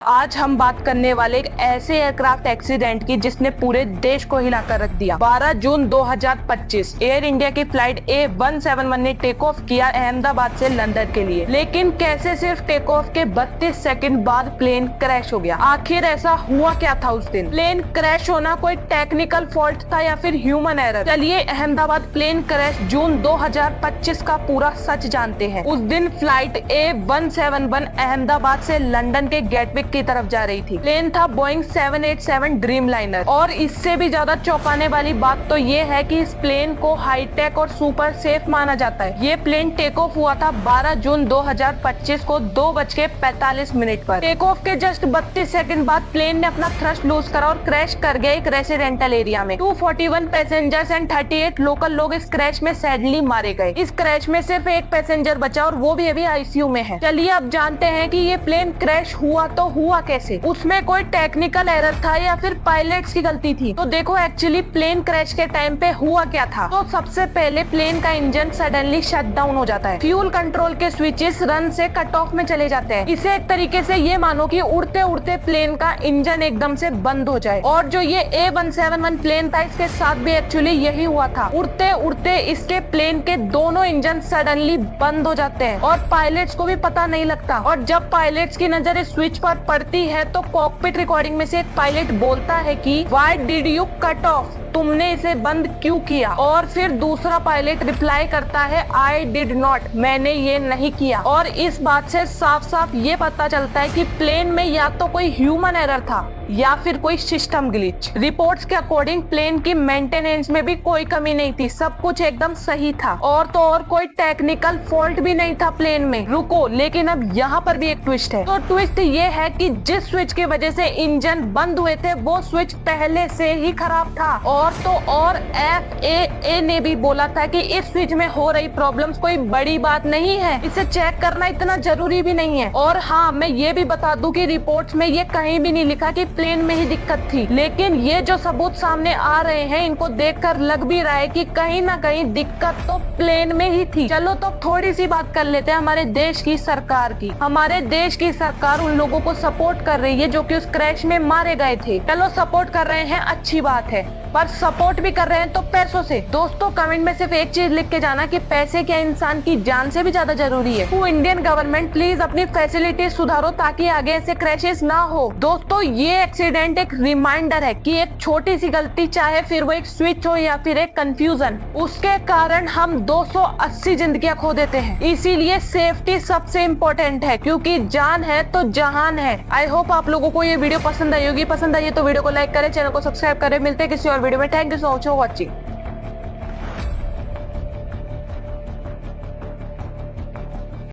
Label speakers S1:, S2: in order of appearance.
S1: आज हम बात करने वाले एक ऐसे एयरक्राफ्ट एक्सीडेंट की जिसने पूरे देश को हिलाकर रख दिया। 12 जून 2025 एयर इंडिया की फ्लाइट A171 ने टेक ऑफ किया अहमदाबाद से लंदन के लिए, लेकिन कैसे सिर्फ टेक ऑफ के 32 सेकंड बाद प्लेन क्रैश हो गया। आखिर ऐसा हुआ क्या था उस दिन? प्लेन क्रैश होना कोई टेक्निकल फॉल्ट था या फिर ह्यूमन एरर? चलिए अहमदाबाद प्लेन क्रैश जून 2025 का पूरा सच जानते हैं। उस दिन फ्लाइट A171 अहमदाबाद से लंदन के गेटवे की तरफ जा रही थी। प्लेन था बोइंग 787 ड्रीमलाइनर। और इससे भी ज्यादा चौंकाने वाली बात तो ये है कि इस प्लेन को हाईटेक और सुपर सेफ माना जाता है। ये प्लेन टेक ऑफ हुआ था 12 जून 2025 को 2:45 पर। टेक ऑफ के जस्ट 32 सेकंड बाद प्लेन ने अपना थ्रस्ट लूज करा और क्रैश कर गया एक रेसिडेंटल एरिया में। 241 पैसेंजर्स एंड 38 लोकल लोग इस क्रैश में सैडली मारे गए। इस क्रैश में सिर्फ एक पैसेंजर बचा और वो भी अभी आईसीयू में है। चलिए अब जानते हैं कि ये प्लेन क्रैश हुआ तो हुआ कैसे? उसमें कोई टेक्निकल एरर था या फिर पायलट्स की गलती थी? तो देखो एक्चुअली प्लेन क्रैश के टाइम पे हुआ क्या था। तो सबसे पहले प्लेन का इंजन सडनली शट डाउन हो जाता है। फ्यूल कंट्रोल के स्विचेस रन से कट ऑफ में चले जाते हैं। इसे एक तरीके से ये मानो कि उड़ते उड़ते प्लेन का इंजन एकदम से बंद हो जाए। और जो ये A171 प्लेन था इसके साथ भी एक्चुअली यही हुआ था। उड़ते उड़ते इसके प्लेन के दोनों इंजन सडनली बंद हो जाते हैं और पायलट्स को भी पता नहीं लगता। और जब पायलट्स की नजर इस स्विच पर पड़ती है तो कॉकपिट रिकॉर्डिंग में से एक पायलट बोलता है कि why did you cut off? तुमने इसे बंद क्यों किया? और फिर दूसरा पायलट रिप्लाई करता है आई डिड नॉट, मैंने ये नहीं किया। और इस बात से साफ साफ ये पता चलता है कि प्लेन में या तो कोई ह्यूमन एरर था या फिर कोई सिस्टम ग्लिच। रिपोर्ट्स के अकॉर्डिंग प्लेन की मेंटेनेंस में भी कोई कमी नहीं थी, सब कुछ एकदम सही था। और तो और कोई टेक्निकल फॉल्ट भी नहीं था प्लेन में। रुको, लेकिन अब यहाँ पर भी एक ट्विस्ट है। तो ट्विस्ट ये है कि जिस स्विच की वजह से इंजन बंद हुए थे वो स्विच पहले से ही खराब था। और तो और FAA ने भी बोला था कि इस स्विच में हो रही प्रॉब्लम्स कोई बड़ी बात नहीं है, इसे चेक करना इतना जरूरी भी नहीं है। और हाँ, मैं ये भी बता दूं कि रिपोर्ट्स में ये कहीं भी नहीं लिखा कि प्लेन में ही दिक्कत थी। लेकिन ये जो सबूत सामने आ रहे हैं इनको देखकर लग भी रहा है कि कहीं ना कहीं दिक्कत तो प्लेन में ही थी। चलो तो थोड़ी सी बात कर लेते हैं हमारे देश की सरकार की। हमारे देश की सरकार उन लोगों को सपोर्ट कर रही है जो कि उस क्रैश में मारे गए थे। चलो सपोर्ट कर रहे हैं, अच्छी बात है, पर सपोर्ट भी कर रहे हैं तो पैसों से। दोस्तों कमेंट में सिर्फ एक चीज लिख के जाना कि पैसे क्या इंसान की जान से भी ज्यादा जरूरी है। तो इंडियन गवर्नमेंट प्लीज अपनी फैसिलिटी सुधारो ताकि आगे ऐसे क्रैशेस ना हो। दोस्तों ये एक्सीडेंट एक रिमाइंडर है कि एक छोटी सी गलती, चाहे फिर वो एक स्विच हो या फिर एक कंफ्यूजन, उसके कारण हम 280 जिंदगियां खो देते हैं। इसीलिए सेफ्टी सबसे इम्पोर्टेंट है, क्योंकि जान है तो जहान है। आई होप आप लोगों को ये वीडियो पसंद आई होगी। पसंद आई है तो वीडियो को लाइक करें, चैनल को सब्सक्राइब करें। मिलते हैं किसी और वीडियो में। Thank you so much for watching.